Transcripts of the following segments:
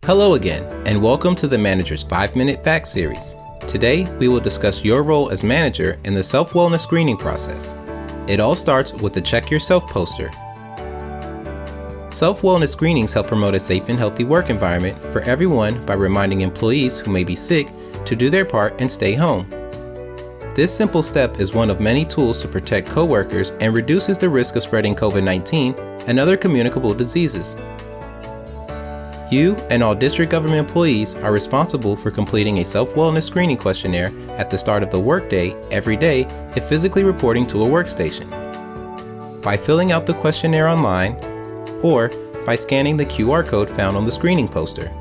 Hello again, and welcome to the Manager's 5-Minute Fact Series. Today, we will discuss your role as manager in the self-wellness screening process. It all starts with the Check Yourself poster. Self-wellness screenings help promote a safe and healthy work environment for everyone by reminding employees who may be sick to do their part and stay home. This simple step is one of many tools to protect coworkers and reduces the risk of spreading COVID-19 and other communicable diseases. You and all district government employees are responsible for completing a self-wellness screening questionnaire at the start of the workday every day if physically reporting to a workstation. By filling out the questionnaire online or by scanning the QR code found on the screening poster.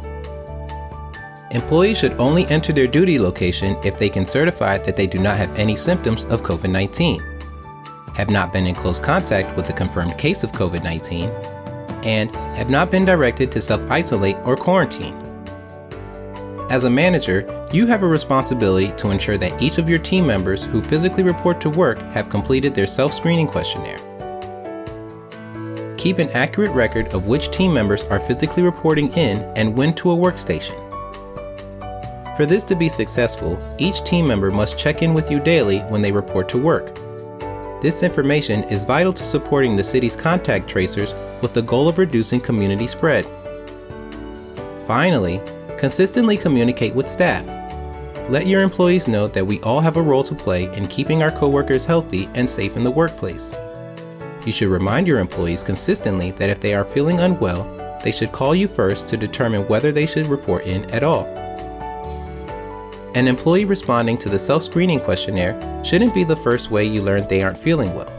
Employees should only enter their duty location if they can certify that they do not have any symptoms of COVID-19, have not been in close contact with a confirmed case of COVID-19, and have not been directed to self-isolate or quarantine. As a manager, you have a responsibility to ensure that each of your team members who physically report to work have completed their self-screening questionnaire. Keep an accurate record of which team members are physically reporting in and when to a workstation. For this to be successful, each team member must check in with you daily when they report to work. This information is vital to supporting the city's contact tracers with the goal of reducing community spread. Finally, consistently communicate with staff. Let your employees know that we all have a role to play in keeping our coworkers healthy and safe in the workplace. You should remind your employees consistently that if they are feeling unwell, they should call you first to determine whether they should report in at all. An employee responding to the self-screening questionnaire shouldn't be the first way you learn they aren't feeling well.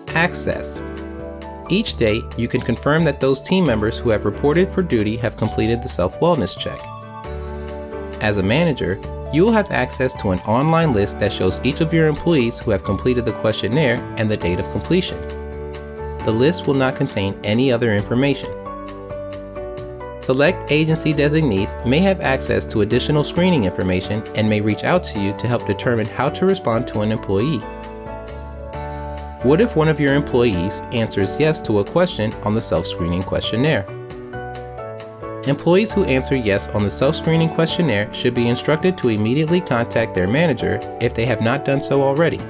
Access. Each day, you can confirm that those team members who have reported for duty have completed the self-wellness check. As a manager, you will have access to an online list that shows each of your employees who have completed the questionnaire and the date of completion. The list will not contain any other information. Select agency designees may have access to additional screening information and may reach out to you to help determine how to respond to an employee. What if one of your employees answers yes to a question on the self-screening questionnaire? Employees who answer yes on the self-screening questionnaire should be instructed to immediately contact their manager if they have not done so already.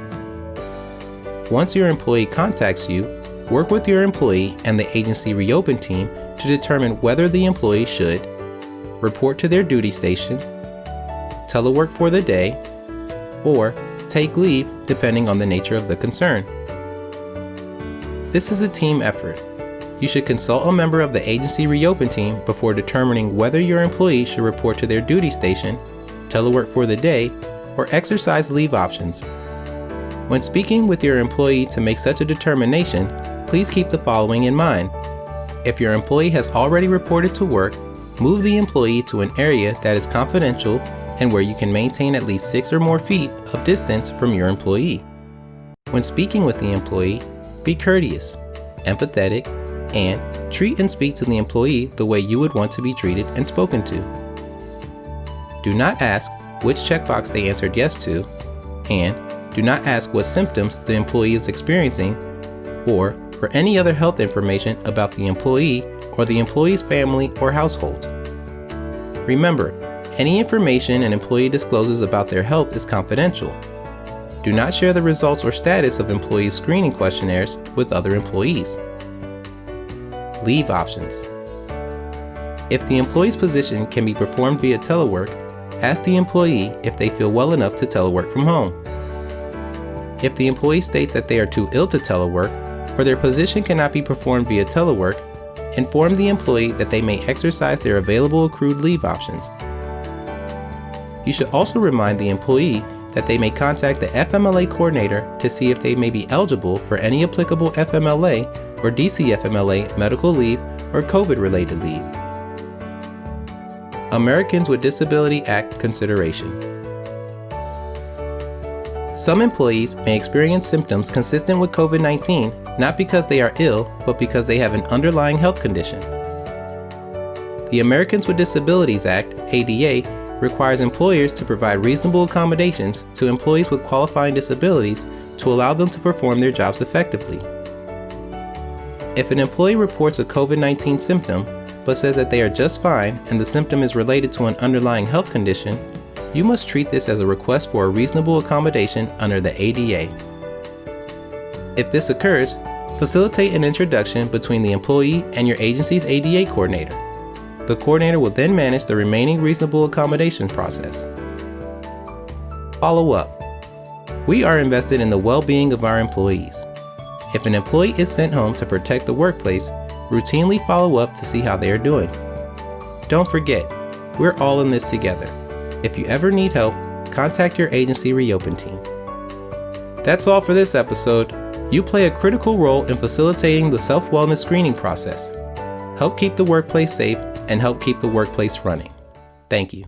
Once your employee contacts you, work with your employee and the agency reopen team to determine whether the employee should report to their duty station, telework for the day, or take leave depending on the nature of the concern. This is a team effort. You should consult a member of the agency reopen team before determining whether your employee should report to their duty station, telework for the day, or exercise leave options. When speaking with your employee to make such a determination, please keep the following in mind. If your employee has already reported to work, move the employee to an area that is confidential and where you can maintain at least 6 or more feet of distance from your employee. When speaking with the employee, be courteous, empathetic, and treat and speak to the employee the way you would want to be treated and spoken to. Do not ask which checkbox they answered yes to, and do not ask what symptoms the employee is experiencing or for any other health information about the employee or the employee's family or household. Remember, any information an employee discloses about their health is confidential. Do not share the results or status of employees' screening questionnaires with other employees. Leave options. If the employee's position can be performed via telework, ask the employee if they feel well enough to telework from home. If the employee states that they are too ill to telework, or their position cannot be performed via telework, inform the employee that they may exercise their available accrued leave options. You should also remind the employee that they may contact the FMLA coordinator to see if they may be eligible for any applicable FMLA or DCFMLA medical leave or COVID-related leave. Americans with Disability Act consideration. Some employees may experience symptoms consistent with COVID-19 not because they are ill, but because they have an underlying health condition. The Americans with Disabilities Act, ADA, requires employers to provide reasonable accommodations to employees with qualifying disabilities to allow them to perform their jobs effectively. If an employee reports a COVID-19 symptom, but says that they are just fine and the symptom is related to an underlying health condition, you must treat this as a request for a reasonable accommodation under the ADA. If this occurs, facilitate an introduction between the employee and your agency's ADA coordinator. The coordinator will then manage the remaining reasonable accommodation process. Follow up. We are invested in the well-being of our employees. If an employee is sent home to protect the workplace, routinely follow up to see how they are doing. Don't forget, we're all in this together. If you ever need help, contact your agency reopen team. That's all for this episode. You play a critical role in facilitating the self-wellness screening process. Help keep the workplace safe and help keep the workplace running. Thank you.